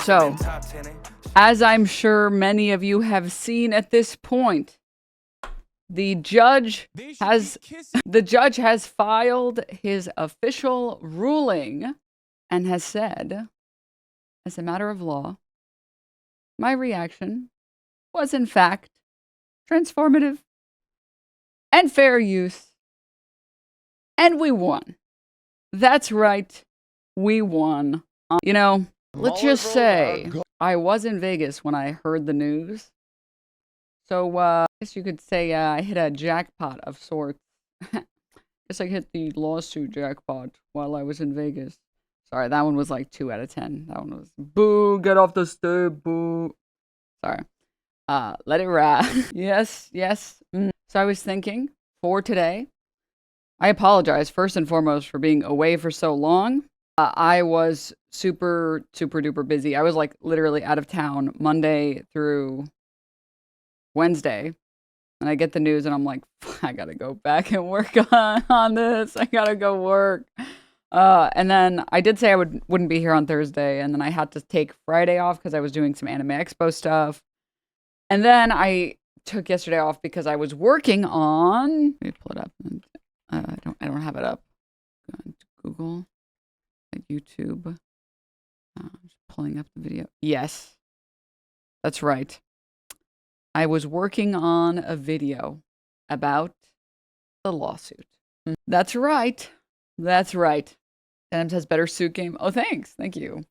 So, as I'm sure many of you have seen at this point, the judge has filed his official ruling and has said, as a matter of law, my reaction was in fact transformative and fair use. And we won. That's right. We won. You know, let's just say I was in Vegas when I heard the news. So, I guess you could say I hit a jackpot of sorts. Guess I hit the lawsuit jackpot while I was in Vegas. Sorry, that one was like 2 out of 10. That one was boo, get off the stage, boo. Sorry. Let it ride. Yes. So I was thinking for today, I apologize first and foremost for being away for so long. I was super duper busy. I was like literally out of town Monday through Wednesday. And I get the news and I'm like, I gotta go back and work on this. I gotta go work. And then I did say I wouldn't be here on Thursday. And then I had to take Friday off because I was doing some Anime Expo stuff. And then I took yesterday off because I was working on, let me pull it up. I don't have it up. Google, YouTube. Just pulling up the video. Yes, that's right. I was working on a video about the lawsuit. That's right. That's right. Denims has better suit game. Oh, thanks. Thank you.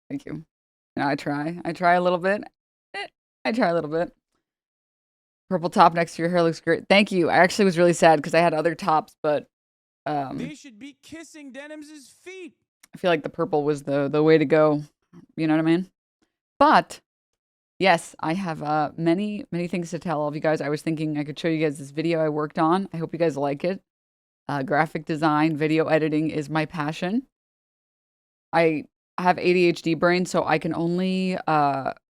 Thank you. You know, I try a little bit. I try a little bit. Purple top next to your hair looks great. Thank you. I actually was really sad because I had other tops, but they should be kissing Denims' feet. I feel like the purple was the way to go. You know what I mean? But yes, I have many things to tell all of you guys. I was thinking I could show you guys this video I worked on. I hope you guys like it. Graphic design, video editing is my passion. I have ADHD brain, so I can only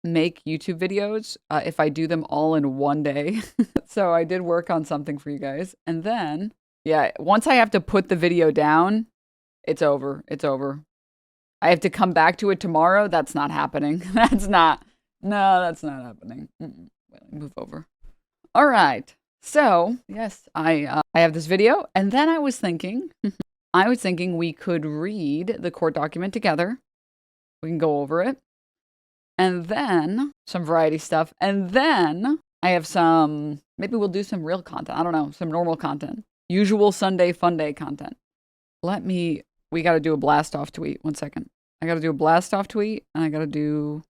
make YouTube videos if I do them all in one day. So I did work on something for you guys. And then, yeah, once I have to put the video down, it's over. It's over. I have to come back to it tomorrow. That's not happening. That's not happening. Wait, let me move over. All right. So, yes, I have this video. And then I was thinking we could read the court document together. We can go over it. And then some variety stuff. And then I have maybe we'll do some real content. I don't know, some normal content. Usual Sunday fun day content. We got to do a blast off tweet. 1 second. I got to do a blast off tweet and I got to do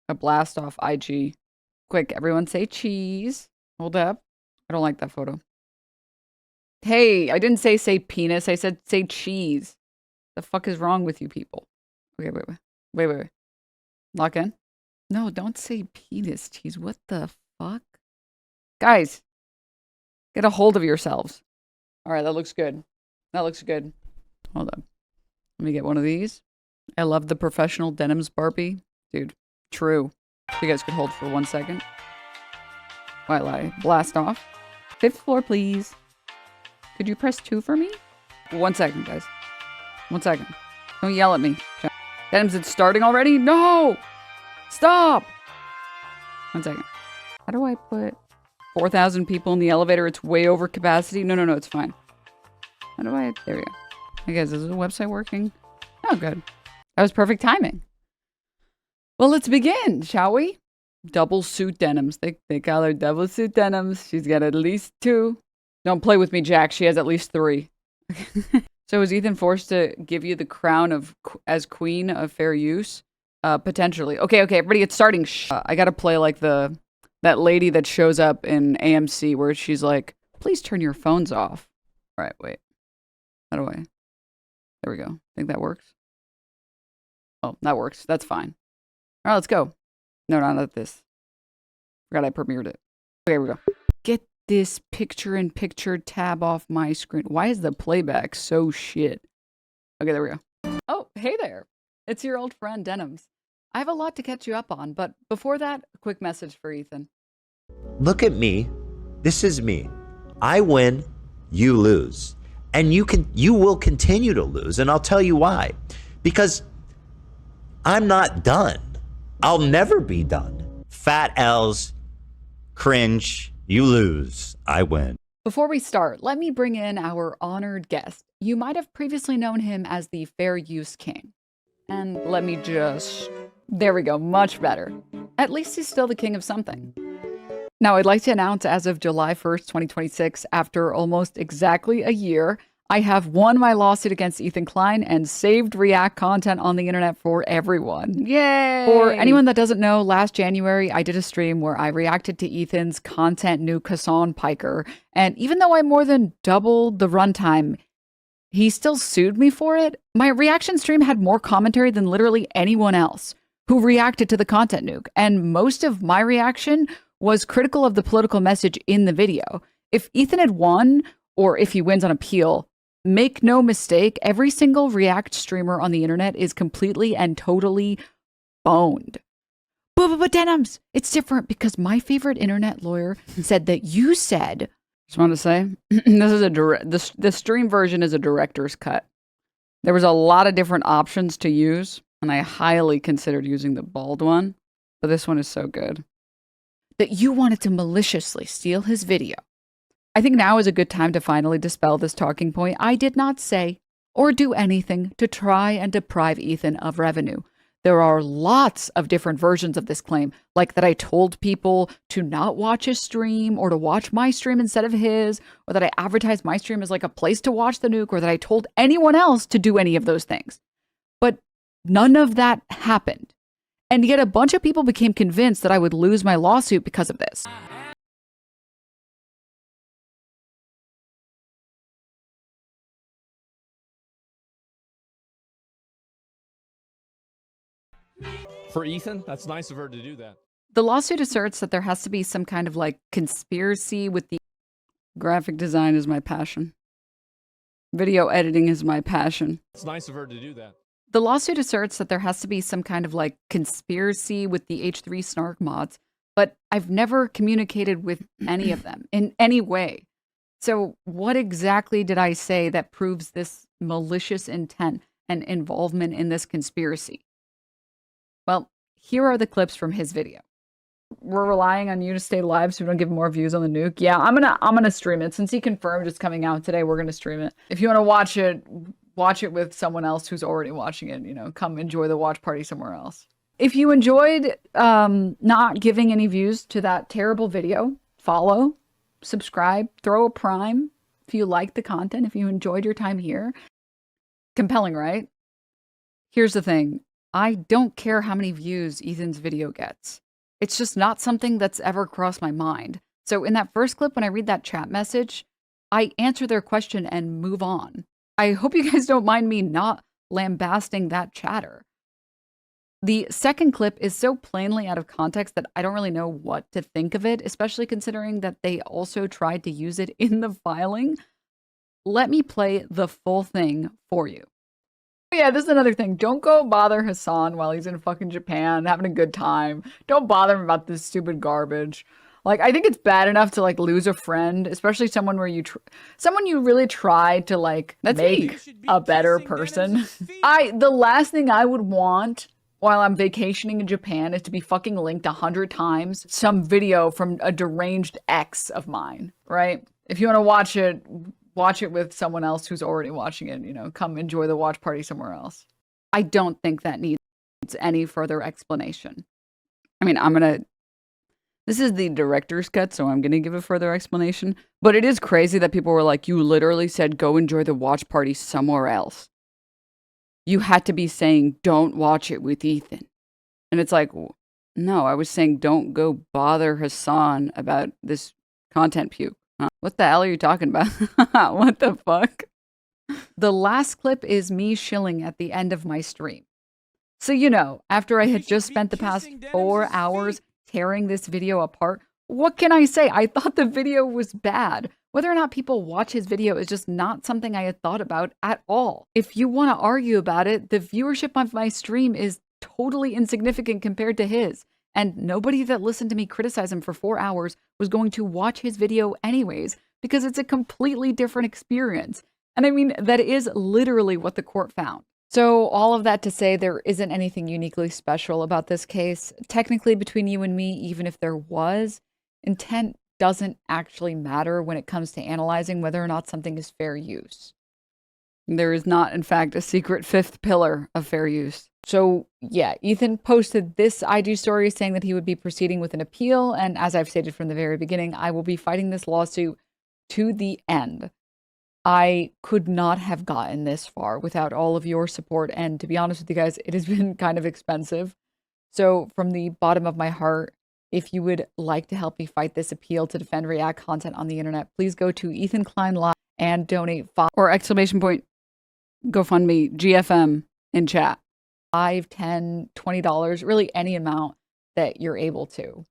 a blast off IG. Quick, everyone say cheese. Hold up. I don't like that photo. Hey, I didn't say penis. I said say cheese. The fuck is wrong with you people? Okay, wait. Lock in. No, don't say penis cheese. What the fuck? Guys, get a hold of yourselves. All right, that looks good. Hold up. Let me get one of these. I love the professional Denims Barbie. Dude, true. If you guys could hold for 1 second. While I blast off. 5th floor, please. Could you press 2 for me? 1 second, guys. 1 second. Don't yell at me. Denims, it's starting already? No! Stop! 1 second. How do I put 4,000 people in the elevator? It's way over capacity. No, it's fine. How do I... There we go. Hey guys, is the website working? Oh, good. That was perfect timing. Well, let's begin, shall we? Double suit denims. They call her double suit denims. She's got at least 2. Don't play with me, Jack. She has at least 3. So is Ethan forced to give you the crown as queen of fair use? Potentially. Okay, everybody, it's starting. I gotta play like that lady that shows up in AMC where she's like, please turn your phones off. All right, wait. How do I? There we go. Think that works? Oh, that works. That's fine. All right, let's go. No, not this. Forgot I premiered it. Okay, here we go. Get this picture-in-picture tab off my screen. Why is the playback so shit? Okay, there we go. Oh, hey there. It's your old friend, Denims. I have a lot to catch you up on, but before that, a quick message for Ethan. Look at me. This is me. I win, you lose. And you will continue to lose, and I'll tell you why. Because I'm not done. I'll never be done. Fat L's, cringe, you lose, I win. Before we start, let me bring in our honored guest. You might have previously known him as the Fair Use King. And let me just... There we go, much better. At least he's still the king of something. Now, I'd like to announce as of July 1st, 2026, after almost exactly a year, I have won my lawsuit against Ethan Klein and saved React content on the internet for everyone. Yay! For anyone that doesn't know, last January, I did a stream where I reacted to Ethan's content new Kassan Piker, and even though I more than doubled the runtime, he still sued me for it. My reaction stream had more commentary than literally anyone else who reacted to the content nuke, and most of my reaction was critical of the political message in the video. If Ethan had won, or if he wins on appeal, make no mistake, every single React streamer on the internet is completely and totally boned. But Denims, it's different because my favorite internet lawyer said that you said... Just want to say, this is the stream version is a director's cut. There was a lot of different options to use, and I highly considered using the bald one, but this one is so good. That you wanted to maliciously steal his video. I think now is a good time to finally dispel this talking point. I did not say or do anything to try and deprive Ethan of revenue. There are lots of different versions of this claim, like that I told people to not watch his stream or to watch my stream instead of his, or that I advertised my stream as like a place to watch the nuke, or that I told anyone else to do any of those things. But none of that happened. And yet a bunch of people became convinced that I would lose my lawsuit because of this. For Ethan, that's nice of her to do that. The lawsuit asserts that there has to be some kind of like conspiracy with the... Graphic design is my passion. Video editing is my passion. It's nice of her to do that. The lawsuit asserts that there has to be some kind of like conspiracy with the H3 Snark mods, but I've never communicated with any of them in any way. So what exactly did I say that proves this malicious intent and involvement in this conspiracy? Well, here are the clips from his video. We're relying on you to stay live so we don't give more views on the nuke. Yeah, I'm gonna stream it. Since he confirmed it's coming out today, we're gonna stream it. If you want to watch it with someone else who's already watching it, you know, come enjoy the watch party somewhere else. If you enjoyed not giving any views to that terrible video, follow, subscribe, throw a prime if you like the content, if you enjoyed your time here. Compelling, right? Here's the thing. I don't care how many views Ethan's video gets. It's just not something that's ever crossed my mind. So in that first clip, when I read that chat message, I answer their question and move on. I hope you guys don't mind me not lambasting that chatter. The second clip is so plainly out of context that I don't really know what to think of it, especially considering that they also tried to use it in the filing. Let me play the full thing for you. Yeah, this is another thing. Don't go bother Hassan while he's in fucking Japan having a good time. Don't bother him about this stupid garbage. Like, I think it's bad enough to like lose a friend, especially someone where someone you really try to like make a better person. The last thing I would want while I'm vacationing in Japan is to be fucking linked 100 times some video from a deranged ex of mine, right? If you want to watch it with someone else who's already watching it, you know, come enjoy the watch party somewhere else. I don't think that needs any further explanation. I mean, this is the director's cut, so I'm going to give a further explanation. But it is crazy that people were like, you literally said, go enjoy the watch party somewhere else. You had to be saying, don't watch it with Ethan. And it's like, no, I was saying, don't go bother Hassan about this content puke. Huh? What the hell are you talking about? What the fuck? The last clip is me shilling at the end of my stream. So, you know, after I had just spent the past 4 hours tearing this video apart, what can I say? I thought the video was bad. Whether or not people watch his video is just not something I had thought about at all. If you want to argue about it, the viewership of my stream is totally insignificant compared to his. And nobody that listened to me criticize him for 4 hours was going to watch his video anyways, because it's a completely different experience. And I mean, that is literally what the court found. So all of that to say there isn't anything uniquely special about this case. Technically, between you and me, even if there was, intent doesn't actually matter when it comes to analyzing whether or not something is fair use. There is not, in fact, a secret fifth pillar of fair use. So yeah, Ethan posted this IG story saying that he would be proceeding with an appeal. And as I've stated from the very beginning, I will be fighting this lawsuit to the end. I could not have gotten this far without all of your support. And to be honest with you guys, it has been kind of expensive. So from the bottom of my heart, if you would like to help me fight this appeal to defend React content on the internet, please go to Ethan Klein Live and donate or exclamation point GoFundMe GFM in chat. $5, $10, $20, really any amount that you're able to.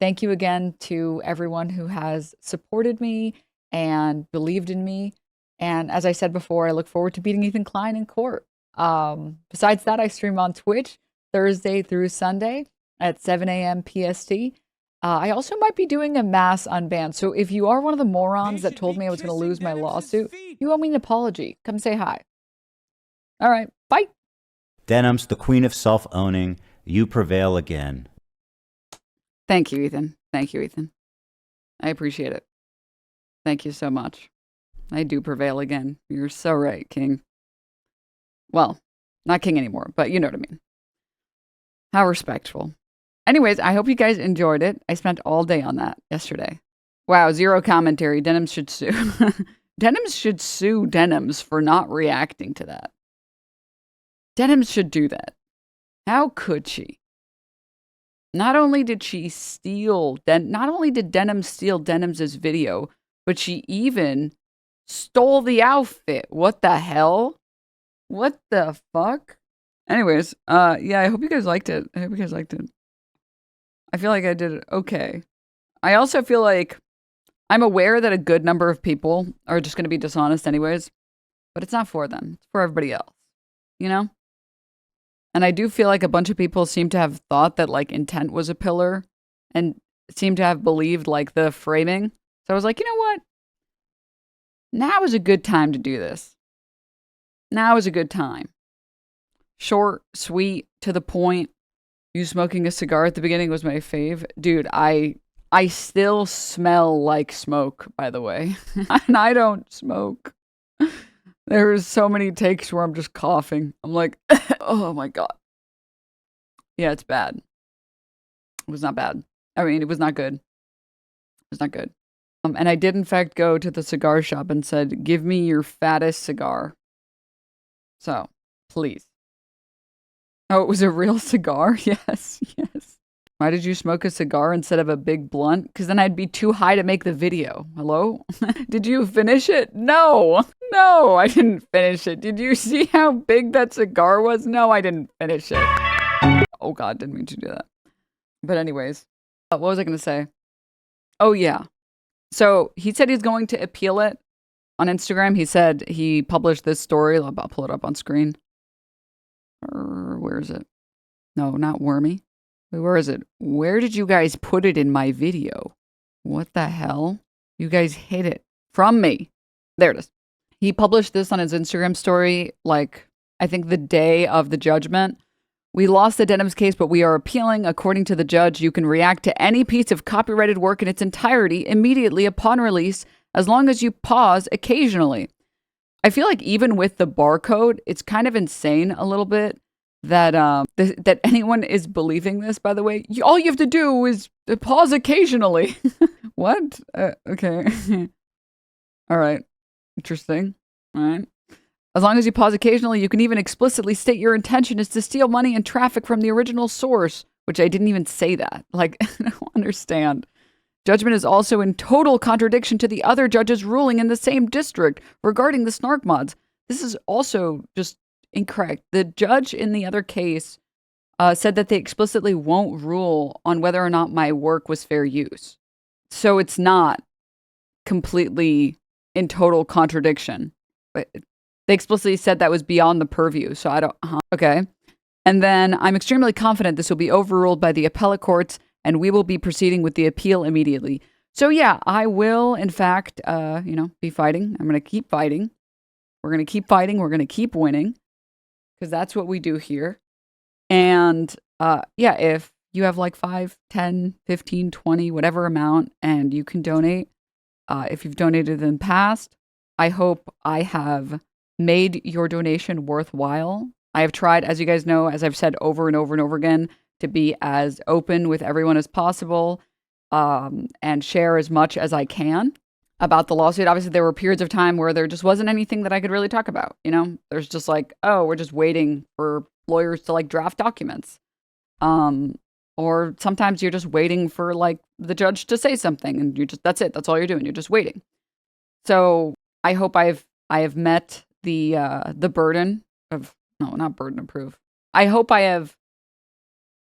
Thank you again to everyone who has supported me and believed in me. And as I said before, I look forward to beating Ethan Klein in court. Besides that, I stream on Twitch Thursday through Sunday at 7 a.m. PST. I also might be doing a mass unban. So if you are one of the morons that told me I was going to lose my lawsuit, you owe me an apology. Come say hi. All right, bye. Denims, the queen of self-owning, you prevail again. Thank you, Ethan. Thank you, Ethan. I appreciate it. Thank you so much. I do prevail again. You're so right, King. Well, not King anymore, but you know what I mean. How respectful. Anyways, I hope you guys enjoyed it. I spent all day on that yesterday. Wow, zero commentary. Denims should sue. Denims should sue Denims for not reacting to that. Denims should do that. How could she? Not only did she steal, not only did Denims steal Denims' video, but she even stole the outfit. What the hell? What the fuck? Anyways, yeah, I hope you guys liked it. I hope you guys liked it. I feel like I did it okay. I also feel like I'm aware that a good number of people are just going to be dishonest anyways, but it's not for them. It's for everybody else, you know? And I do feel like a bunch of people seem to have thought that, like, intent was a pillar and seem to have believed, like, the framing. So I was like, you know what? Now is a good time to do this. Now is a good time. Short, sweet, to the point. You smoking a cigar at the beginning was my fave. Dude, I still smell like smoke, by the way. And I don't smoke. There's so many takes where I'm just coughing. I'm like, oh my God. Yeah, it's bad. It was not bad. I mean, it was not good. It was not good. And I did, in fact, go to the cigar shop and said, give me your fattest cigar. So, please. Oh, it was a real cigar? Yes, yes. Why did you smoke a cigar instead of a big blunt? Because then I'd be too high to make the video. Hello? Did you finish it? No. No, I didn't finish it. Did you see how big that cigar was? No, I didn't finish it. Oh God, didn't mean to do that. But anyways, what was I going to say? Oh yeah. So he said he's going to appeal it on Instagram. He said he published this story. I'll pull it up on screen. Where is it? No, not Wormy. Where is it? Where did you guys put it in my video? What the hell? You guys hid it from me. There it is. He published this on his Instagram story, like, I think the day of the judgment. We lost the Denims case, but we are appealing. According to the judge, you can react to any piece of copyrighted work in its entirety immediately upon release, as long as you pause occasionally. I feel like even with the barcode, it's kind of insane a little bit that that anyone is believing this, by the way. All you have to do is pause occasionally. What? Okay. All right. Interesting. All right. As long as you pause occasionally, you can even explicitly state your intention is to steal money and traffic from the original source, which I didn't even say that. Like, I don't understand. Judgment is also in total contradiction to the other judge's ruling in the same district regarding the snark mods. This is also just incorrect. The judge in the other case said that they explicitly won't rule on whether or not my work was fair use. So it's not completely in total contradiction. But they explicitly said that was beyond the purview. So I don't... Okay. And then I'm extremely confident this will be overruled by the appellate courts, and we will be proceeding with the appeal immediately. So yeah, I will, in fact, be fighting. I'm going to keep fighting. We're going to keep fighting. We're going to keep winning. because that's what we do here. And yeah, if you have like 5, 10, 15, 20, whatever amount, and you can donate, if you've donated in the past, I hope I have made your donation worthwhile. I have tried, as you guys know, as I've said over and over and over again, to be as open with everyone as possible, and share as much as I can about the lawsuit. Obviously, there were periods of time where there just wasn't anything that I could really talk about. You know, there's just like, oh, we're just waiting for lawyers to like draft documents. Or sometimes you're just waiting for like the judge to say something, and that's it. That's all you're doing. You're just waiting. So I hope I have met the burden of, no, not burden of proof. I hope I have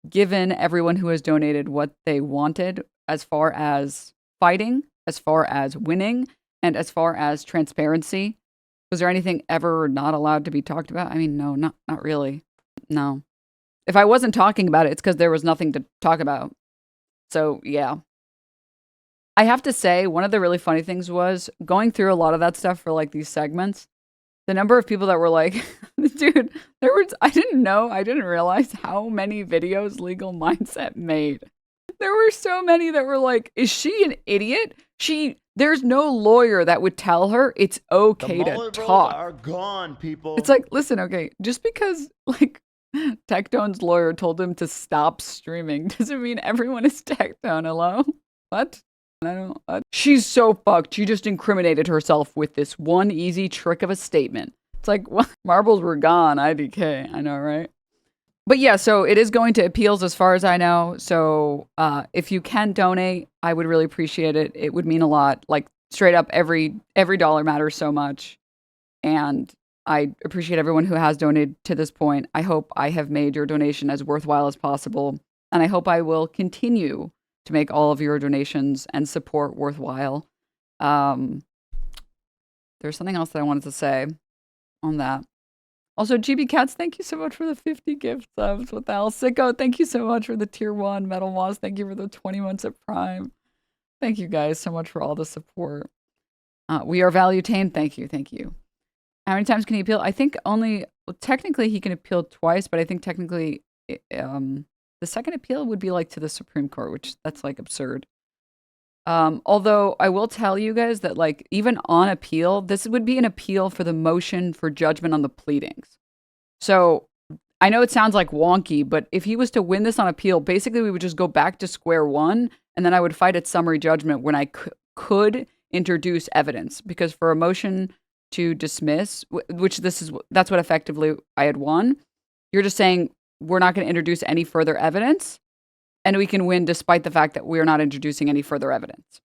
given everyone who has donated what they wanted as far as fighting, as far as winning, and as far as transparency. Was there anything ever not allowed to be talked about? I mean, no, not really. No. If I wasn't talking about it, it's because there was nothing to talk about. So, yeah. I have to say, one of the really funny things was going through a lot of that stuff for like these segments. The number of people that were like, dude, I didn't realize how many videos Legal Mindset made. There were so many that were like, is she an idiot? There's no lawyer that would tell her it's okay to talk. Are gone, people. It's like, listen, okay, just because like Tectone's lawyer told him to stop streaming doesn't mean everyone is Tectone. Hello? What? She's so fucked. She just incriminated herself with this one easy trick of a statement. It's like, what? Marbles were gone, IDK. I know, right? But yeah, so it is going to appeals as far as I know. So if you can donate, I would really appreciate it. It would mean a lot. Like straight up, every dollar matters so much. And I appreciate everyone who has donated to this point. I hope I have made your donation as worthwhile as possible. And I hope I will continue to make all of your donations and support worthwhile. There's something else that I wanted to say on that. Also, GB Cats, thank you so much for the 50 gift subs. What the hell? Sicko, thank you so much for the tier 1. Metal Moss, thank you for the 20 months at Prime. Thank you guys so much for all the support. We are Valuetained, thank you, thank you. How many times can he appeal? I think technically he can appeal twice, but I think technically the second appeal would be like to the Supreme Court, which that's like absurd. Although I will tell you guys that like even on appeal, this would be an appeal for the motion for judgment on the pleadings. So I know it sounds like wonky, but if he was to win this on appeal, basically we would just go back to square one, and then I would fight at summary judgment when I could introduce evidence, because for a motion to dismiss, which that's what effectively I had won, you're just saying we're not going to introduce any further evidence, and we can win despite the fact that we're not introducing any further evidence.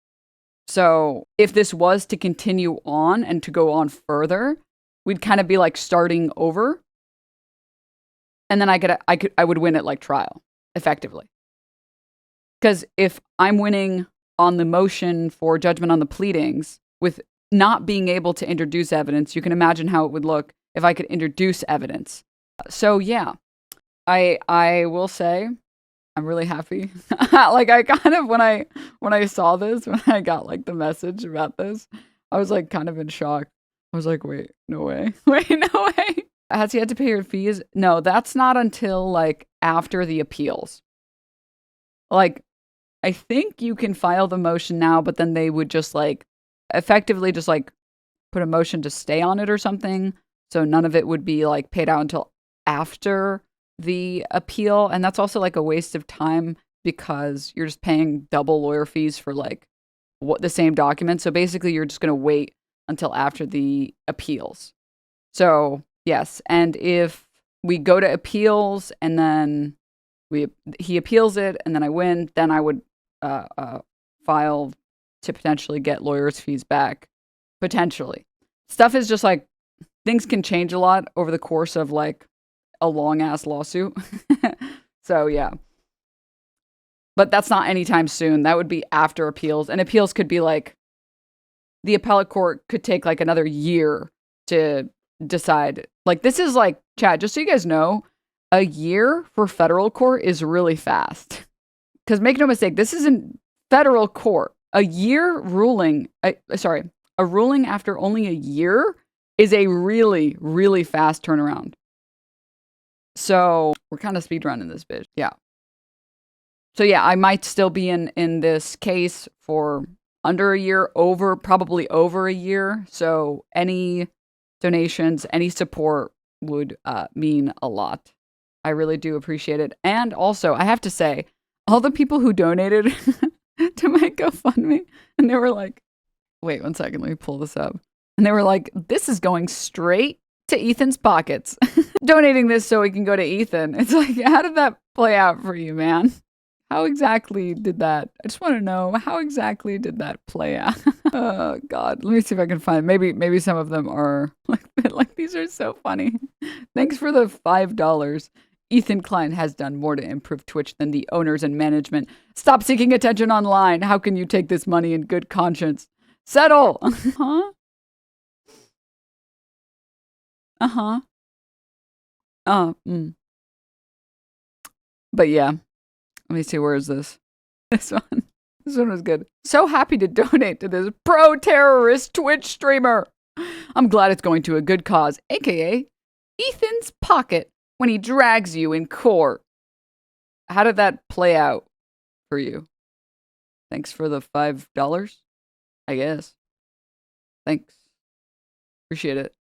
So if this was to continue on and to go on further, we'd kind of be like starting over. And then I would win at like trial, effectively. Because if I'm winning on the motion for judgment on the pleadings with not being able to introduce evidence, you can imagine how it would look if I could introduce evidence. So yeah, I will say I'm really happy. Like I kind of, when I saw this, when I got like the message about this, I was like kind of in shock. I was like, wait, no way. Wait, no way. Has he had to pay your fees? No, that's not until like after the appeals. Like, I think you can file the motion now, but then they would just like effectively just like put a motion to stay on it or something. So none of it would be like paid out until after the appeal. And that's also like a waste of time because you're just paying double lawyer fees for like the same document. So basically you're just going to wait until after the appeals. So yes. And if we go to appeals and then he appeals it and then I win, then I would file to potentially get lawyers' fees back. Potentially. Stuff is just like, things can change a lot over the course of like a long ass lawsuit. So yeah. But that's not anytime soon. That would be after appeals. And appeals could be like, the appellate court could take like another year to decide. Like this is like, chat, just so you guys know, a year for federal court is really fast. Because make no mistake, this isn't federal court. A ruling after only a year is a really, really fast turnaround. So we're kind of speedrunning this bitch. Yeah. So yeah, I might still be in this case for under a year, probably over a year. So any donations, any support would mean a lot. I really do appreciate it. And also, I have to say, all the people who donated to my GoFundMe, and they were like, wait 1 second, let me pull this up. And they were like, this is going straight to Ethan's pockets. Donating this so we can go to Ethan. It's like, how did that play out for you, man? How exactly did that? I just want to know, how exactly did that play out? Oh God, let me see if I can find. Maybe some of them are like these are so funny. Thanks for the $5. Ethan Klein has done more to improve Twitch than the owners and management. Stop seeking attention online. How can you take this money in good conscience? Settle. Huh? Uh-huh. But yeah. Let me see, where is this? This one. This one was good. So happy to donate to this pro-terrorist Twitch streamer. I'm glad it's going to a good cause, aka Ethan's pocket when he drags you in court. How did that play out for you? Thanks for the $5, I guess. Thanks. Appreciate it.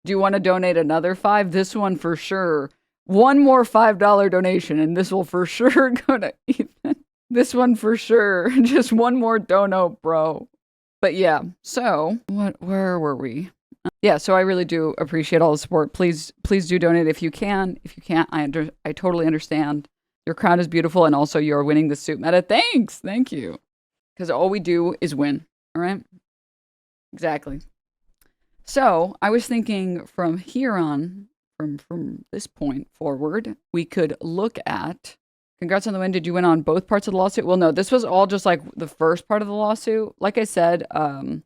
Do you want to donate another $5? This one for sure. One more $5 donation, and this will for sure go to Ethan. This one for sure. Just one more dono, bro. But yeah, so where were we? Yeah, so I really do appreciate all the support. Please do donate if you can. If you can't, I totally understand. Your crown is beautiful, and also you're winning the suit meta. Thanks, thank you. Because all we do is win. All right. Exactly. So I was thinking from here on. From this point forward, we could look at, congrats on the win. Did you win on both parts of the lawsuit? Well, no, this was all just like the first part of the lawsuit. Like I said, the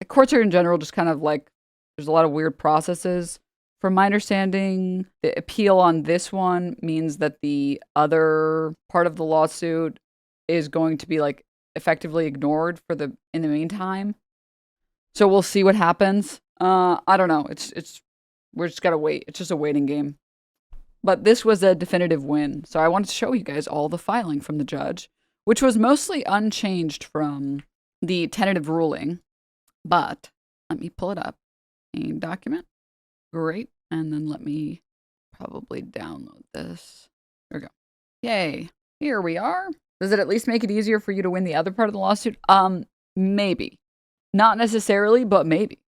courts are in general just kind of like, there's a lot of weird processes. From my understanding, the appeal on this one means that the other part of the lawsuit is going to be like effectively ignored in the meantime. So we'll see what happens. I don't know. We're just gotta wait. It's just a waiting game. But this was a definitive win. So I wanted to show you guys all the filing from the judge, which was mostly unchanged from the tentative ruling. But let me pull it up. A document. Great. And then let me probably download this. There we go. Yay. Here we are. Does it at least make it easier for you to win the other part of the lawsuit? Maybe. Not necessarily, but maybe.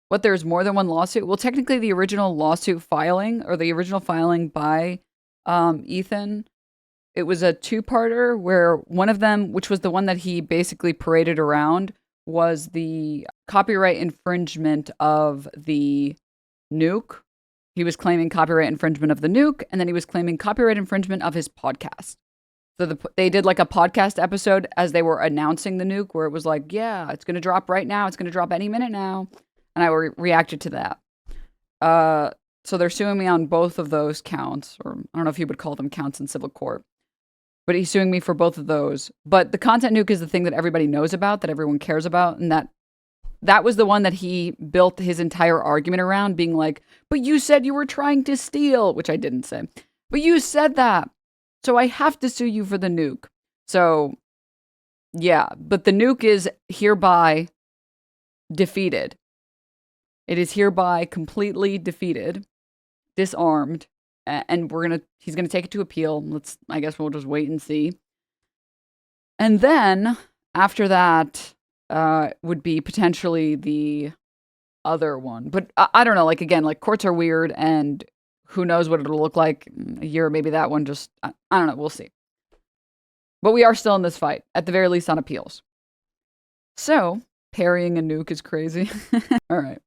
What, there's more than one lawsuit? Well, technically the original lawsuit filing, or the original filing by Ethan, it was a two-parter where one of them, which was the one that he basically paraded around, was the copyright infringement of the nuke. He was claiming copyright infringement of the nuke, and then he was claiming copyright infringement of his podcast. So they did like a podcast episode as they were announcing the nuke, where it was like, yeah, it's going to drop right now. It's going to drop any minute now. And I reacted to that. So they're suing me on both of those counts, or I don't know if you would call them counts in civil court. But he's suing me for both of those. But the content nuke is the thing that everybody knows about, that everyone cares about, and that was the one that he built his entire argument around, being like, but you said you were trying to steal, which I didn't say. But you said that. So I have to sue you for the nuke. So, yeah. But the nuke is hereby defeated. It is hereby completely defeated, disarmed, and he's gonna take it to appeal. I guess we'll just wait and see. And then after that, would be potentially the other one. But I don't know. Like again, like courts are weird, and who knows what it'll look like a year. Maybe that one just I don't know. We'll see. But we are still in this fight, at the very least on appeals. So parrying a nuke is crazy. All right.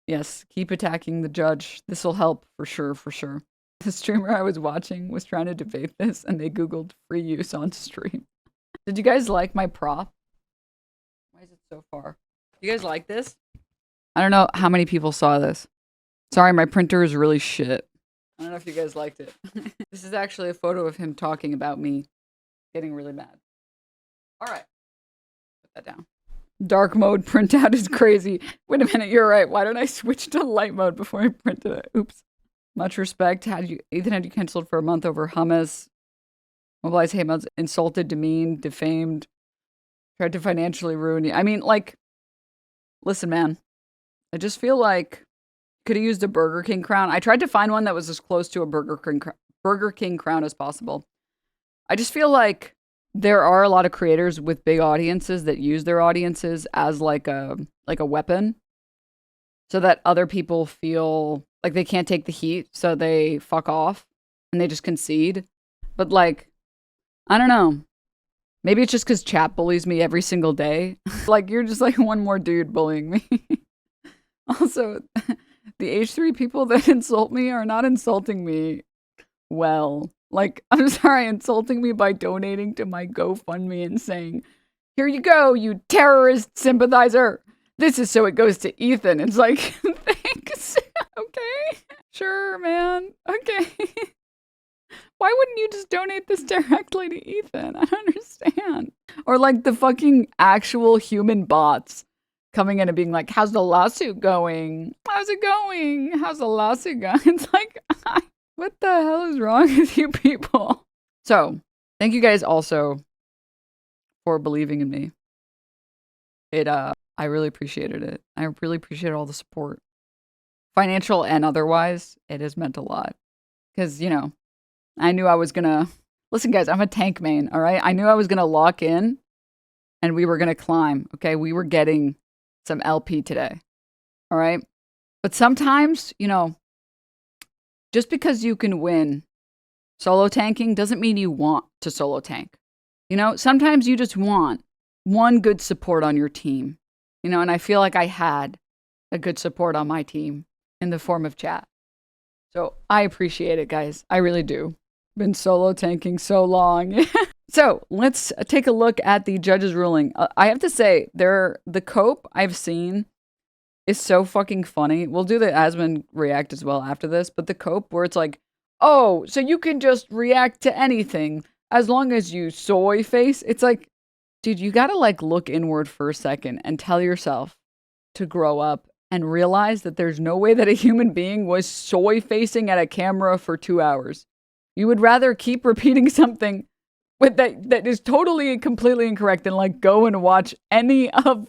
Yes, keep attacking the judge. This will help for sure, for sure. The streamer I was watching was trying to debate this, and they Googled free use on stream. Did you guys like my prop? Why is it so far? You guys like this? I don't know how many people saw this. Sorry, my printer is really shit. I don't know if you guys liked it. This is actually a photo of him talking about me getting really mad. All right. Put that down. Dark mode printout is crazy. Wait a minute, you're right. Why don't I switch to light mode before I printed it? Oops. Much respect. Ethan had you canceled for a month over hummus. Mobilize hate mods, insulted, demeaned, defamed, tried to financially ruin you. I mean, like, listen, man. I just feel like could have used a Burger King crown. I tried to find one that was as close to a Burger King crown as possible. I just feel like there are a lot of creators with big audiences that use their audiences as like a weapon, so that other people feel like they can't take the heat, so they fuck off and they just concede. But like, I don't know. Maybe it's just because chat bullies me every single day. Like, you're just like one more dude bullying me. Also, the H3 people that insult me are not insulting me well. Like, I'm sorry, insulting me by donating to my GoFundMe and saying, here you go, you terrorist sympathizer. This is so it goes to Ethan. It's like, thanks. Okay. Sure, man. Okay. Why wouldn't you just donate this directly to Ethan? I don't understand. Or like the fucking actual human bots coming in and being like, how's the lawsuit going? How's it going? How's the lawsuit going? It's like, what the hell is wrong with you people? So, thank you guys also for believing in me. I really appreciated it. I really appreciated all the support. Financial and otherwise, it has meant a lot. Because, you know, I knew I was gonna... Listen, guys, I'm a tank main, all right? I knew I was gonna lock in and we were gonna climb, okay? We were getting some LP today, all right? But sometimes, you know, just because you can win solo tanking doesn't mean you want to solo tank. You know, sometimes you just want one good support on your team. You know, and I feel like I had a good support on my team in the form of chat. So I appreciate it, guys. I really do. Been solo tanking so long. So let's take a look at the judge's ruling. I have to say, the cope I've seen is so fucking funny. We'll do the Asmon react as well after this, but the cope where it's like, oh, so you can just react to anything as long as you soy face. It's like, dude, you gotta like look inward for a second and tell yourself to grow up and realize that there's no way that a human being was soy facing at a camera for 2 hours. You would rather keep repeating something with that is totally and completely incorrect than like go and watch any of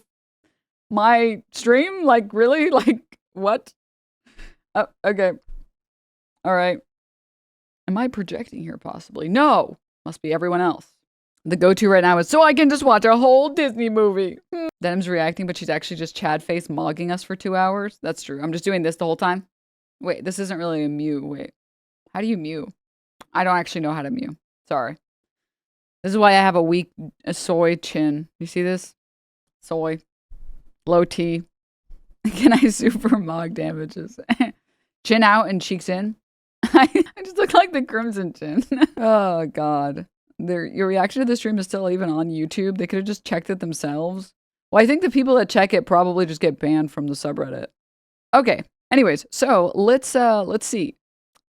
my stream. Like, really? Like, what? Okay. All right. Am I projecting here possibly? No. Must be everyone else. The go-to right now is so I can just watch a whole Disney movie. Denim's reacting, but she's actually just Chad face mogging us for 2 hours. That's true. I'm just doing this the whole time. Wait, this isn't really a mew. Wait. How do you mew? I don't actually know how to mew. Sorry. This is why I have a weak soy chin. You see this? Soy. Low T. Can I super mog damages? Chin out and cheeks in. I just look like the Crimson Chin. Oh, God. Your reaction to the stream is still even on YouTube. They could have just checked it themselves. Well, I think the people that check it probably just get banned from the subreddit. Okay. Anyways, so let's see.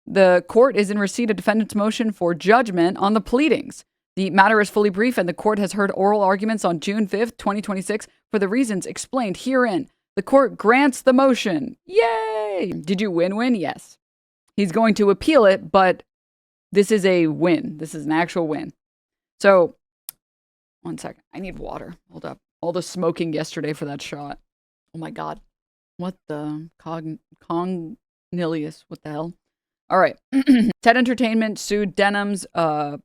The court is in receipt of defendant's motion for judgment on the pleadings. The matter is fully brief, and the court has heard oral arguments on June 5th, 2026, for the reasons explained herein. The court grants the motion. Yay! Did you win? Yes. He's going to appeal it, but this is a win. This is an actual win. So, one second. I need water. Hold up. All the smoking yesterday for that shot. Oh my God. What the? Cornelius. What the hell? All right. TED Entertainment sued Denims.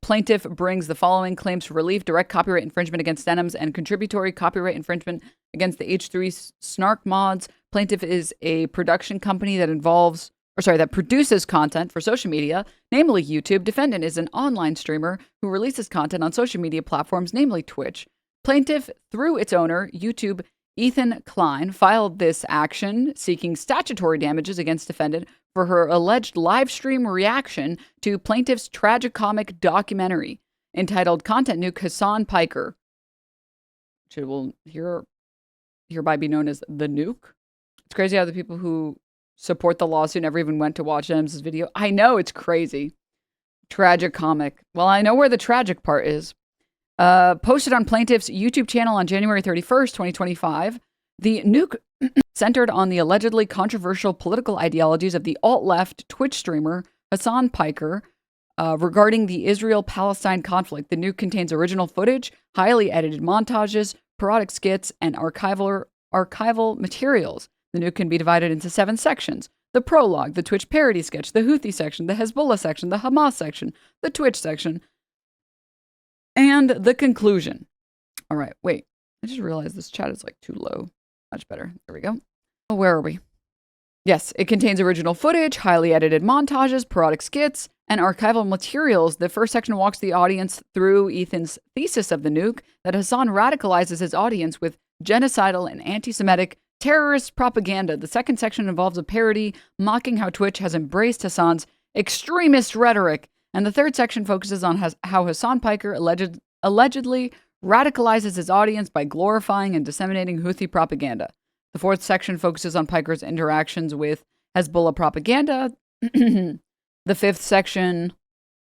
Plaintiff brings the following claims for relief: direct copyright infringement against Denims and contributory copyright infringement against the H3 Snark mods. Plaintiff is a production company that produces content for social media, namely YouTube. Defendant is an online streamer who releases content on social media platforms, namely Twitch. Plaintiff, through its owner, YouTube, Ethan Klein, filed this action seeking statutory damages against defendant for her alleged live stream reaction to plaintiff's tragicomic documentary entitled Content Nuke Hassan Piker, which will hereby be known as The Nuke. It's crazy how the people who support the lawsuit never even went to watch Denims' video. I know, it's crazy. Tragicomic. Well, I know where the tragic part is. Posted on plaintiff's YouTube channel on January 31st, 2025. The Nuke centered on the allegedly controversial political ideologies of the alt-left Twitch streamer Hassan Piker regarding the Israel-Palestine conflict. The nuke contains original footage, highly edited montages, parodic skits, and archival materials. The nuke can be divided into 7 sections. The prologue, the Twitch parody sketch, the Houthi section, the Hezbollah section, the Hamas section, the Twitch section, and the conclusion. All right, wait. I just realized this chat is like too low. Much better. There we go. Oh, where are we? Yes, it contains original footage, highly edited montages, parodic skits, and archival materials. The first section walks the audience through Ethan's thesis of the nuke, that Hassan radicalizes his audience with genocidal and anti-Semitic terrorist propaganda. The second section involves a parody mocking how Twitch has embraced Hassan's extremist rhetoric. And the third section focuses on how Hassan Piker allegedly radicalizes his audience by glorifying and disseminating Houthi propaganda. The fourth section focuses on Piker's interactions with Hezbollah propaganda. The fifth section...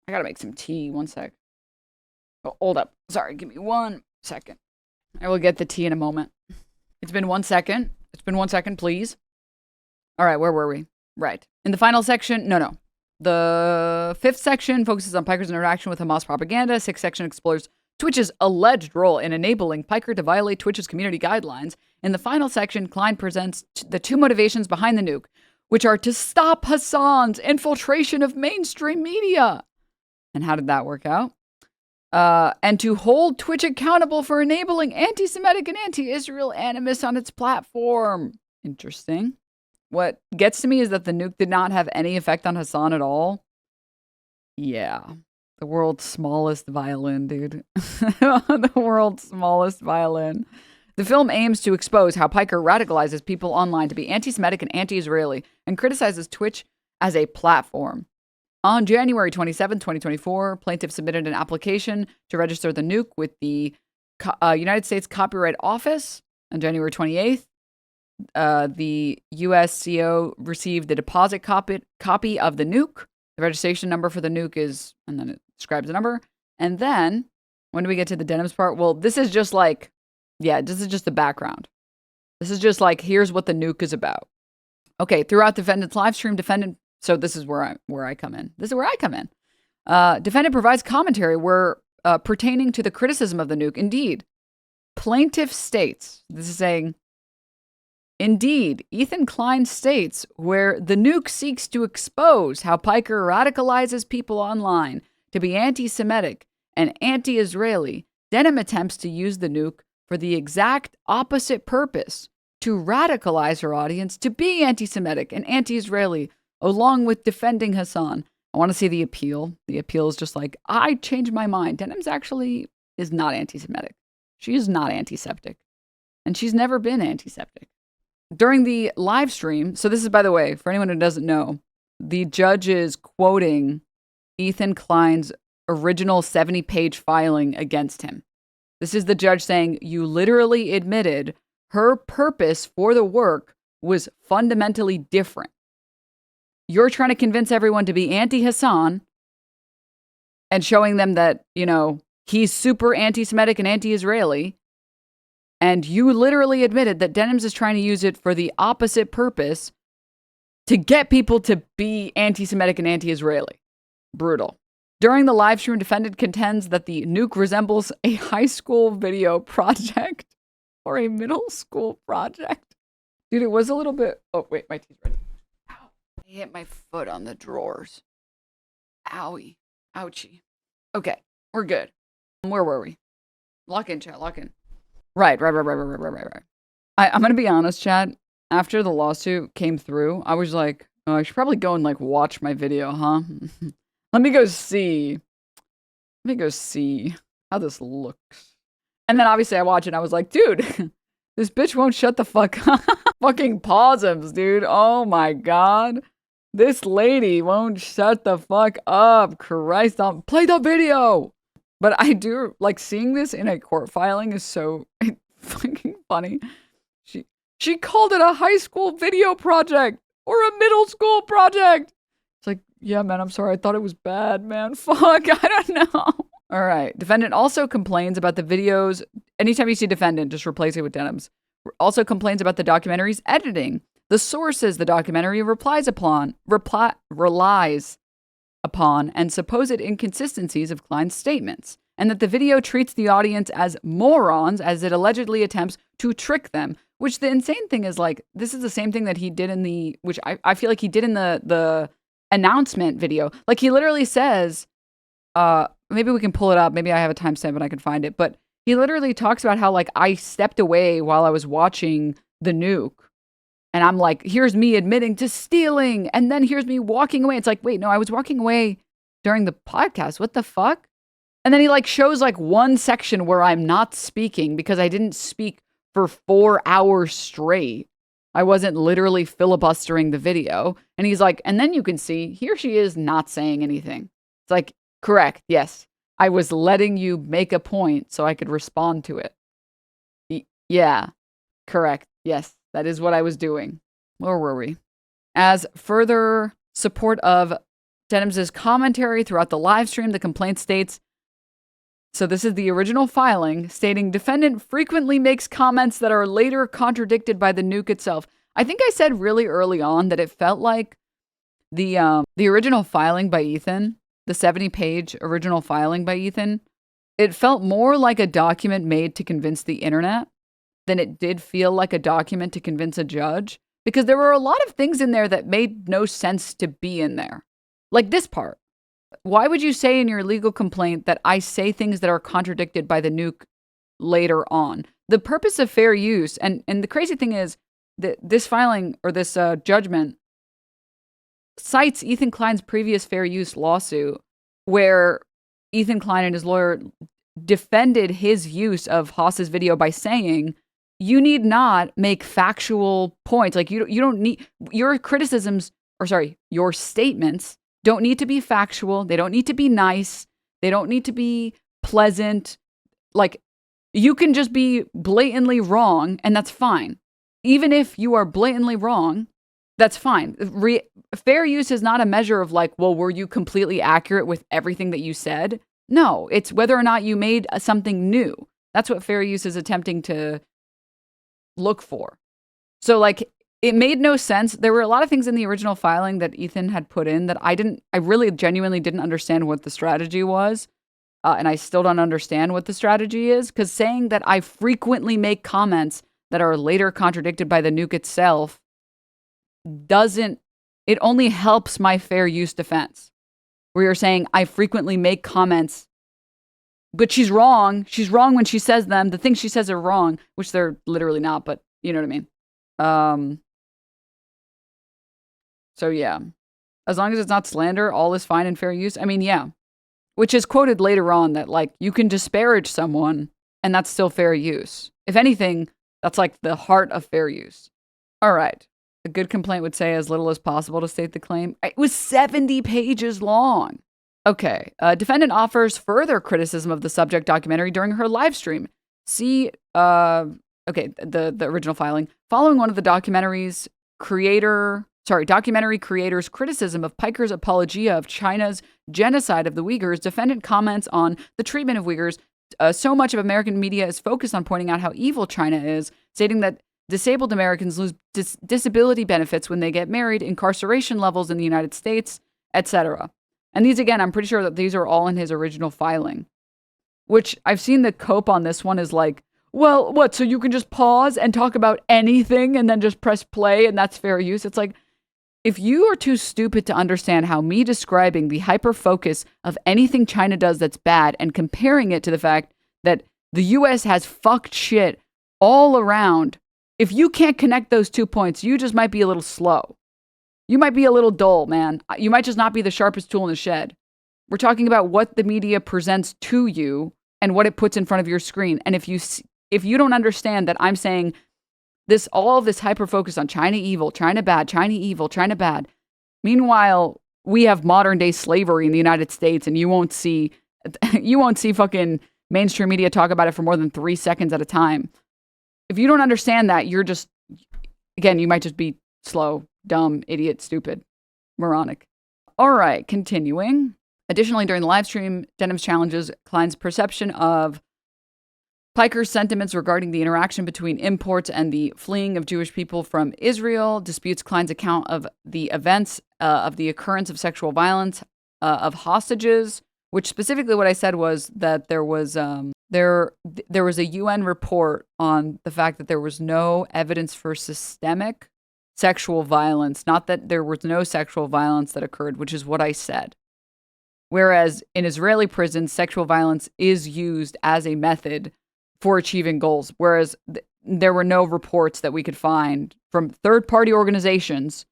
I gotta make some tea. 1 sec. Oh, hold up. Sorry, give me 1 second. I will get the tea in a moment. It's been 1 second. It's been 1 second, please. All right, where were we? Right. In the final section... No. The fifth section focuses on Piker's interaction with Hamas propaganda. Sixth section explores Twitch's alleged role in enabling Piker to violate Twitch's community guidelines. In the final section, Klein presents the 2 motivations behind the nuke, which are to stop Hassan's infiltration of mainstream media. And how did that work out? And to hold Twitch accountable for enabling anti-Semitic and anti-Israel animus on its platform. Interesting. What gets to me is that the nuke did not have any effect on Hassan at all. Yeah. The world's smallest violin, dude. The world's smallest violin. The film aims to expose how Piker radicalizes people online to be anti-Semitic and anti-Israeli and criticizes Twitch as a platform. On January 27, 2024, plaintiffs submitted an application to register the nuke with the United States Copyright Office. On January 28th, the USCO received the deposit copy of the nuke. The registration number for the nuke is, and then it describes the number. And then, when do we get to the Denims part? Well, this is just like, yeah, this is just the background. This is just like, here's what the nuke is about. Okay, throughout defendant's live stream, so this is where I come in. This is where I come in. Defendant provides commentary pertaining to the criticism of the nuke. Indeed, plaintiff states, this is saying, indeed, Ethan Klein states where the nuke seeks to expose how Piker radicalizes people online to be anti-Semitic and anti-Israeli. Denim attempts to use the nuke for the exact opposite purpose, to radicalize her audience to be anti-Semitic and anti-Israeli, along with defending Hassan. I want to see the appeal. The appeal is just like, I changed my mind. Denims actually is not anti-Semitic. She is not antiseptic. And she's never been antiseptic. During the live stream, so this is, by the way, for anyone who doesn't know, the judge is quoting Ethan Klein's original 70-page filing against him. This is the judge saying, you literally admitted her purpose for the work was fundamentally different. You're trying to convince everyone to be anti-Hassan and showing them that, he's super anti-Semitic and anti-Israeli. And you literally admitted that Denims is trying to use it for the opposite purpose to get people to be anti-Semitic and anti-Israeli. Brutal. During the live stream, defendant contends that the nuke resembles a high school video project or a middle school project. Dude, it was a little bit... Oh, wait, my tea's ready. Ow. I hit my foot on the drawers. Owie. Ouchie. Okay, we're good. Where were we? Lock in, chat, lock in. Right. I'm going to be honest, chat. After the lawsuit came through, I was like, oh, I should probably go and watch my video, huh? Let me go see how this looks. And then obviously I watch it and I was like, dude, this bitch won't shut the fuck up. Fucking pauses, dude. Oh my God. This lady won't shut the fuck up. Christ, I'll play the video. But I do, seeing this in a court filing is so fucking funny. She called it a high school video project or a middle school project. It's like, yeah, man, I'm sorry. I thought it was bad, man. Fuck, I don't know. All right. Defendant also complains about the videos. Anytime you see defendant, just replace it with Denims. also complains about the documentary's editing, the sources the documentary relies upon, and supposed inconsistencies of Klein's statements, and that the video treats the audience as morons as it allegedly attempts to trick them. Which the insane thing is, like, this is the same thing that he did in the, which I feel like he did in the announcement video. Like, he literally says, maybe we can pull it up. Maybe I have a timestamp and I can find it. But he literally talks about how, like, I stepped away while I was watching the nuke. And I'm like, here's me admitting to stealing. And then here's me walking away. It's like, wait, no, I was walking away during the podcast. What the fuck? And then he, like, shows, like, one section where I'm not speaking because I didn't speak for 4 hours straight. I wasn't literally filibustering the video. And he's like, and then you can see, here she is not saying anything. It's like, correct, yes. I was letting you make a point so I could respond to it. Yeah, correct, yes. That is what I was doing. Where were we? As further support of Denims' commentary throughout the live stream, the complaint states, so this is the original filing, stating defendant frequently makes comments that are later contradicted by the nuke itself. I think I said really early on that it felt like the original filing by Ethan, the 70-page original filing by Ethan, it felt more like a document made to convince the internet than it did feel like a document to convince a judge, because there were a lot of things in there that made no sense to be in there. Like this part. Why would you say in your legal complaint that I say things that are contradicted by the nuke later on? The purpose of fair use, and the crazy thing is that this filing, or this judgment, cites Ethan Klein's previous fair use lawsuit, where Ethan Klein and his lawyer defended his use of Haas's video by saying, you need not make factual points. Like, you don't need, your criticisms, or sorry, your statements don't need to be factual. They don't need to be nice. They don't need to be pleasant. Like, you can just be blatantly wrong, and that's fine. Even if you are blatantly wrong, that's fine. Fair use is not a measure of like, well, were you completely accurate with everything that you said? No, it's whether or not you made something new. That's what fair use is attempting to look for. So, like, it made no sense. There were a lot of things in the original filing that Ethan had put in that I really genuinely didn't understand what the strategy was. And I still don't understand what the strategy is, because saying that I frequently make comments that are later contradicted by the nuke itself it only helps my fair use defense. Where you're saying I frequently make comments, but she's wrong. She's wrong when she says them. The things she says are wrong, which they're literally not, but you know what I mean? So yeah, as long as it's not slander, all is fine in fair use. I mean, yeah, which is quoted later on that, like, you can disparage someone and that's still fair use. If anything, that's like the heart of fair use. All right. A good complaint would say as little as possible to state the claim. It was 70 pages long. Okay. Defendant offers further criticism of the subject documentary during her live stream. See, the original filing. Following one of the documentary creator's criticism of Piker's apologia of China's genocide of the Uyghurs, defendant comments on the treatment of Uyghurs. So much of American media is focused on pointing out how evil China is, stating that disabled Americans lose disability benefits when they get married, incarceration levels in the United States, etc. And these, again, I'm pretty sure that these are all in his original filing, which I've seen the cope on this one is like, well, what? So you can just pause and talk about anything and then just press play and that's fair use? It's like, if you are too stupid to understand how me describing the hyper-focus of anything China does that's bad and comparing it to the fact that the US has fucked shit all around, if you can't connect those 2 points, you just might be a little slow. You might be a little dull, man. You might just not be the sharpest tool in the shed. We're talking about what the media presents to you and what it puts in front of your screen. And if you don't understand that I'm saying all of this hyper focus on China evil, China bad, China evil, China bad. Meanwhile, we have modern day slavery in the United States, and you won't see fucking mainstream media talk about it for more than 3 seconds at a time. If you don't understand that, you're just, again, you might just be slow, dumb, idiot, stupid, moronic. All right, continuing. Additionally, during the live stream, Denims challenges Klein's perception of Piker's sentiments regarding the interaction between imports and the fleeing of Jewish people from Israel, disputes Klein's account of the events of the occurrence of sexual violence of hostages, which specifically what I said was that there was a UN report on the fact that there was no evidence for systemic sexual violence, not that there was no sexual violence that occurred, which is what I said. Whereas in Israeli prisons, sexual violence is used as a method for achieving goals, whereas there were no reports that we could find from third-party organizations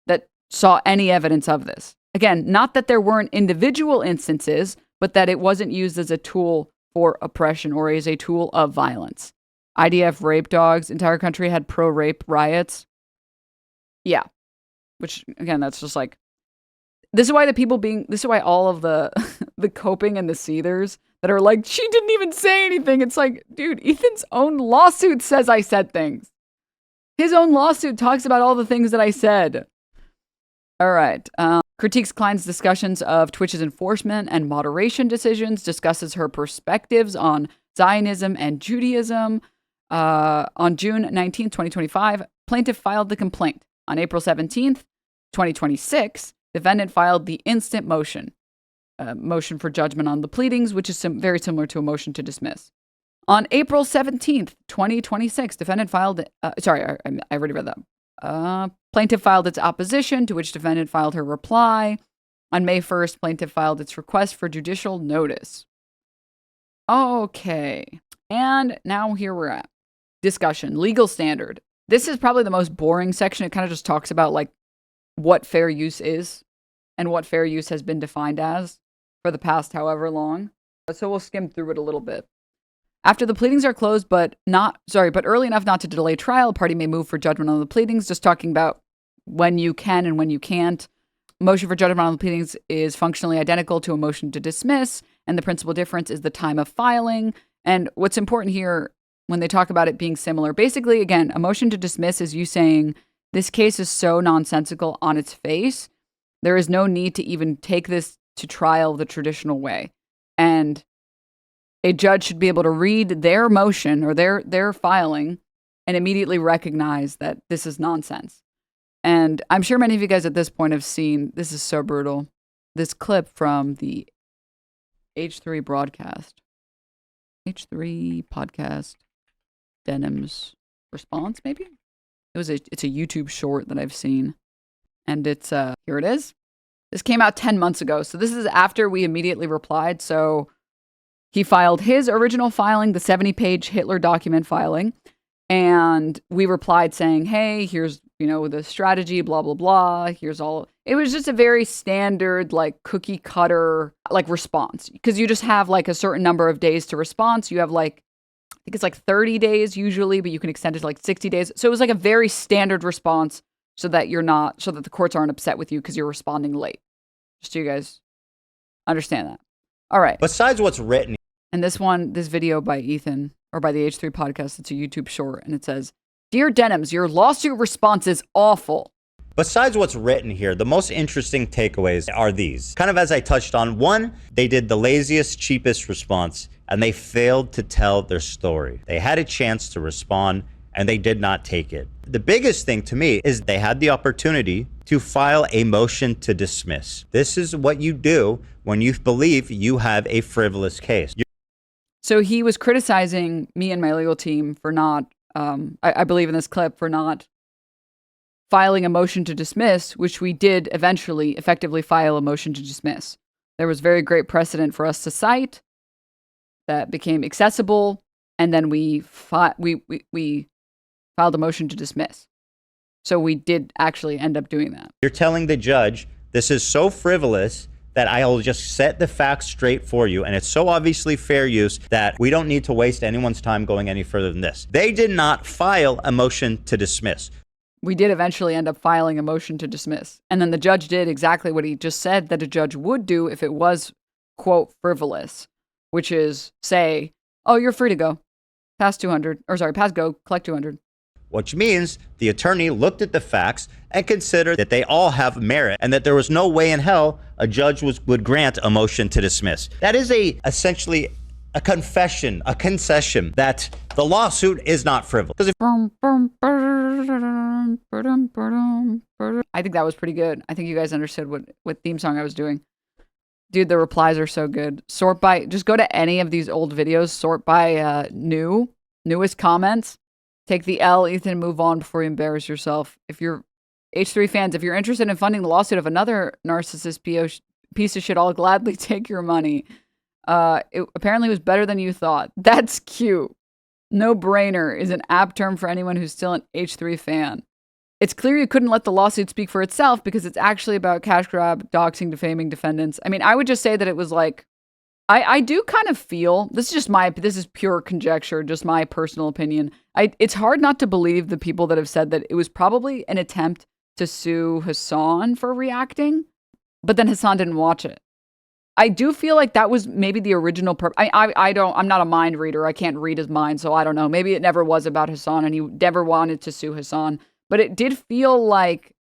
that saw any evidence of this. Again, not that there weren't individual instances, but that it wasn't used as a tool for oppression or as a tool of violence. IDF rape dogs, entire country had pro-rape riots. Yeah. Which, again, that's just like, this is why all of the the coping and the seethers that are like, she didn't even say anything. It's like, dude, Ethan's own lawsuit says I said things. His own lawsuit talks about all the things that I said. All right. Critiques Klein's discussions of Twitch's enforcement and moderation decisions, discusses her perspectives on Zionism and Judaism. On June 19th, 2025, plaintiff filed the complaint. On April 17th, 2026, defendant filed the instant motion. Motion for judgment on the pleadings, which is very similar to a motion to dismiss. On April 17th, 2026, defendant filed... I already read that. Plaintiff filed its opposition, to which defendant filed her reply. On May 1st, plaintiff filed its request for judicial notice. Okay. And now here we're at. Discussion. Legal standard. This is probably the most boring section. It kind of just talks about like what fair use is and what fair use has been defined as for the past however long. So we'll skim through it a little bit. After the pleadings are closed, but early enough not to delay trial, party may move for judgment on the pleadings, just talking about when you can and when you can't. Motion for judgment on the pleadings is functionally identical to a motion to dismiss, and the principal difference is the time of filing. And what's important here when they talk about it being similar, basically, again, a motion to dismiss is you saying this case is so nonsensical on its face, there is no need to even take this to trial the traditional way. And a judge should be able to read their motion or their filing and immediately recognize that this is nonsense. And I'm sure many of you guys at this point have seen, this is so brutal, this clip from the H3 broadcast. H3 podcast, Denims response, maybe? It's a YouTube short that I've seen. And it's, here it is. This came out 10 months ago. So this is after we immediately replied. So he filed his original filing, the 70-page Hitler document filing. And we replied saying, hey, here's, the strategy, blah, blah, blah. Here's all. It was just a very standard, like, cookie cutter, like, response. Because you just have, like, a certain number of days to respond. So you have, like, I think it's like 30 days usually, but you can extend it to, like, 60 days. So it was, like, a very standard response so that the courts aren't upset with you because you're responding late. Just so you guys understand that. All right. Besides what's written. And this video by Ethan, or by the H3 podcast, it's a YouTube short, and it says, Dear Denims, your lawsuit response is awful. Besides what's written here, the most interesting takeaways are these. Kind of as I touched on, one, they did the laziest, cheapest response, and they failed to tell their story. They had a chance to respond, and they did not take it. The biggest thing to me is they had the opportunity to file a motion to dismiss. This is what you do when you believe you have a frivolous case. So he was criticizing me and my legal team for not, I believe in this clip, for not filing a motion to dismiss, which we did eventually effectively file a motion to dismiss. There was very great precedent for us to cite that became accessible, and then we filed a motion to dismiss. So we did actually end up doing that. You're telling the judge, this is so frivolous that I'll just set the facts straight for you, and it's so obviously fair use that we don't need to waste anyone's time going any further than this. They did not file a motion to dismiss. We did eventually end up filing a motion to dismiss. And then the judge did exactly what he just said that a judge would do if it was, quote, frivolous, which is say, oh, you're free to go. Pass go, collect 200. Which means the attorney looked at the facts and considered that they all have merit and that there was no way in hell a judge would grant a motion to dismiss. That is essentially a confession, a concession that the lawsuit is not frivolous. Because if I think that was pretty good. I think you guys understood what theme song I was doing. Dude, the replies are so good. Sort by, just go to any of these old videos, sort by newest comments. Take the L, Ethan, move on before you embarrass yourself. If you're H3 fans, if you're interested in funding the lawsuit of another narcissist piece of shit, I'll gladly take your money. It apparently was better than you thought. That's cute. No brainer is an apt term for anyone who's still an H3 fan. It's clear you couldn't let the lawsuit speak for itself because it's actually about cash grab, doxing, defaming defendants. I mean, I would just say that it was like, I do kind of feel, this is pure conjecture, just my personal opinion. It's hard not to believe the people that have said that it was probably an attempt to sue Hassan for reacting, but then Hassan didn't watch it. I do feel like that was maybe the original purpose. I'm not a mind reader. I can't read his mind, so I don't know. Maybe it never was about Hassan and he never wanted to sue Hassan. But it did feel like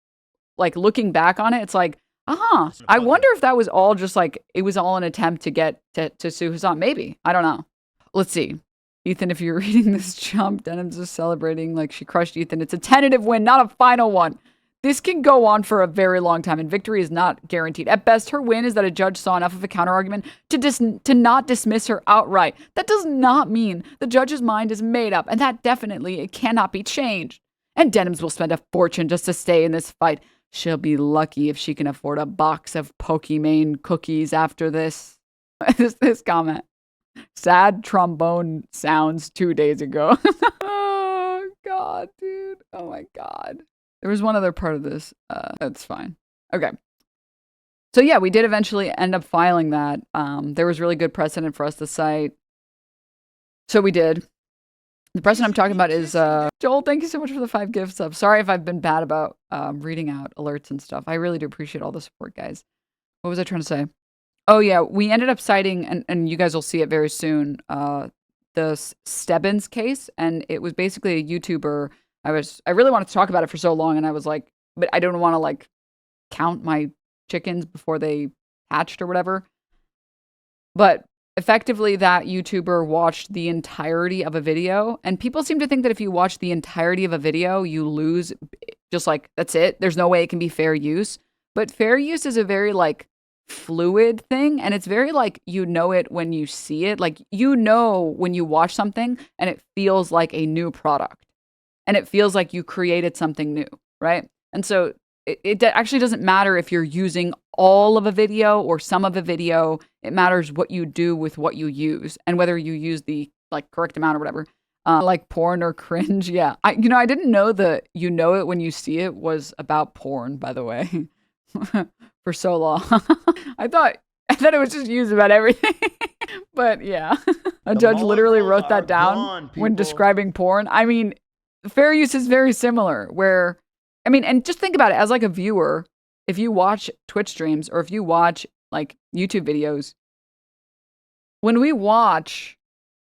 looking back on it, it's like, I wonder if that was all just like, it was all an attempt to get to sue Hassan. Maybe. I don't know. Let's see. Ethan, if you're reading this jump, Denims is celebrating like she crushed Ethan. It's a tentative win, not a final one. This can go on for a very long time, and victory is not guaranteed. At best, her win is that a judge saw enough of a counterargument to not dismiss her outright. That does not mean the judge's mind is made up, and that definitely it cannot be changed. And Denims will spend a fortune just to stay in this fight. She'll be lucky if she can afford a box of Pokimane cookies after this. this comment. Sad trombone sounds 2 days ago. Oh, God, dude. Oh, my God. There was one other part of this. That's fine. Okay. So, yeah, we did eventually end up filing that. There was really good precedent for us to cite. So we did. The precedent I'm talking about is, Joel, thank you so much for the 5 gift subs. Sorry if I've been bad about reading out alerts and stuff. I really do appreciate all the support, guys. What was I trying to say? Oh, yeah, we ended up citing, and you guys will see it very soon, the Stebbins case. And it was basically a YouTuber. I really wanted to talk about it for so long, and I was like, but I don't want to, like, count my chickens before they hatched or whatever. But effectively, that YouTuber watched the entirety of a video, and people seem to think that if you watch the entirety of a video, you lose, just like, that's it. There's no way it can be fair use. But fair use is a very, like, fluid thing, and it's very, like, you know it when you see it. Like, you know when you watch something, and it feels like a new product. And it feels like you created something new, right? And so it actually doesn't matter if you're using all of a video or some of a video. It matters what you do with what you use and whether you use the like correct amount or whatever. Like porn or cringe. Yeah. I didn't know that you know it when you see it was about porn, by the way, for so long. I thought it was just used about everything. But yeah, a judge literally wrote that down when describing porn. I mean, fair use is very similar where, I mean, and just think about it as like a viewer, if you watch Twitch streams or if you watch like YouTube videos, when we watch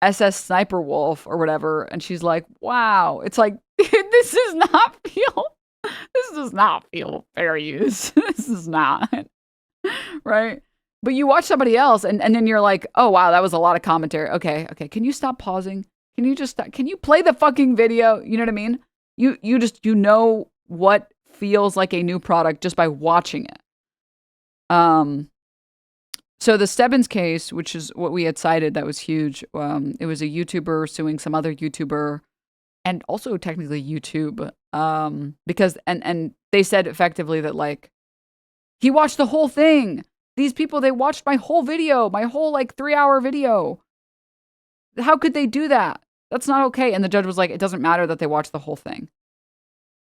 SS Sniper Wolf or whatever, and she's like, wow, it's like, this does not feel fair use. This is not, right? But you watch somebody else and then you're like, oh, wow, that was a lot of commentary. Okay. Can you stop pausing? Can you play the fucking video? You know what I mean? You know what feels like a new product just by watching it. So the Stebbins case, which is what we had cited, that was huge. It was a YouTuber suing some other YouTuber and also technically YouTube. Because, and they said effectively that like, he watched the whole thing. These people, they watched my whole video, my whole like 3-hour video. How could they do that? That's not okay. And the judge was like, it doesn't matter that they watched the whole thing.